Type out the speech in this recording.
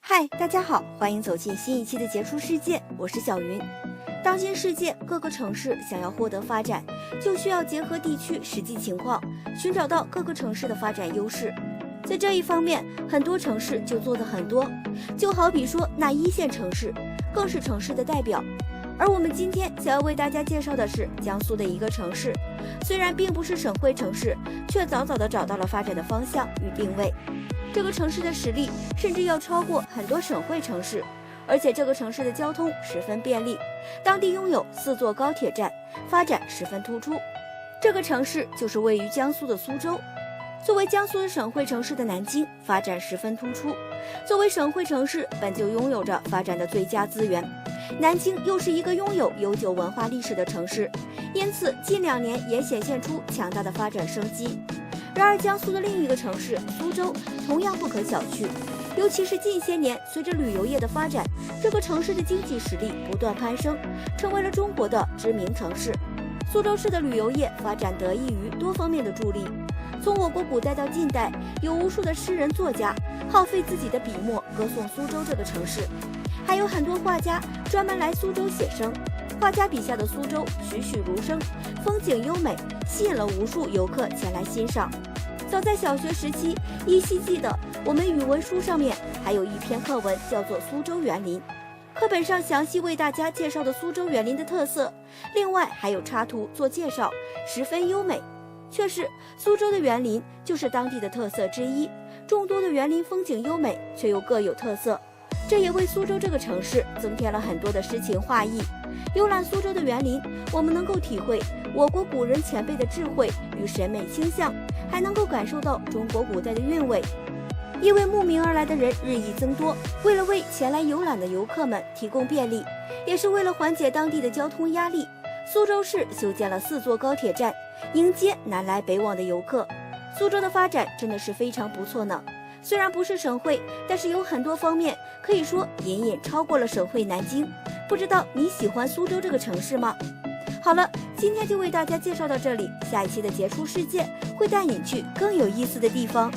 嗨，大家好，欢迎走进新一期的杰出世界，我是小云。当今世界各个城市想要获得发展，就需要结合地区实际情况，寻找到各个城市的发展优势。在这一方面，很多城市就做得很多，就好比说那一线城市，更是城市的代表。而我们今天想要为大家介绍的是江苏的一个城市，虽然并不是省会城市，却早早地找到了发展的方向与定位。这个城市的实力甚至要超过很多省会城市，而且这个城市的交通十分便利，当地拥有4座高铁站，发展十分突出。这个城市就是位于江苏的苏州。作为江苏的省会城市的南京，发展十分突出。作为省会城市，本就拥有着发展的最佳资源。南京又是一个拥有悠久文化历史的城市，因此近2年也显现出强大的发展生机。然而江苏的另一个城市苏州同样不可小觑，尤其是近些年随着旅游业的发展，这个城市的经济实力不断攀升，成为了中国的知名城市。苏州市的旅游业发展得益于多方面的助力，从我国古代到近代，有无数的诗人作家耗费自己的笔墨歌颂苏州这个城市，还有很多画家专门来苏州写生。画家笔下的苏州栩栩如生，风景优美，吸引了无数游客前来欣赏。早在小学时期，依稀记得我们语文书上面还有一篇课文叫做《苏州园林》，课本上详细为大家介绍的苏州园林的特色，另外还有插图做介绍，十分优美。确实，苏州的园林就是当地的特色之一，众多的园林风景优美，却又各有特色，这也为苏州这个城市增添了很多的诗情画意。游览苏州的园林，我们能够体会我国古人前辈的智慧与审美倾向，还能够感受到中国古代的韵味。因为慕名而来的人日益增多，为了为前来游览的游客们提供便利，也是为了缓解当地的交通压力，苏州市修建了4座高铁站，迎接南来北往的游客。苏州的发展真的是非常不错呢。虽然不是省会，但是有很多方面可以说隐隐超过了省会南京。不知道你喜欢苏州这个城市吗？好了，今天就为大家介绍到这里，下一期的杰出世界会带你去更有意思的地方。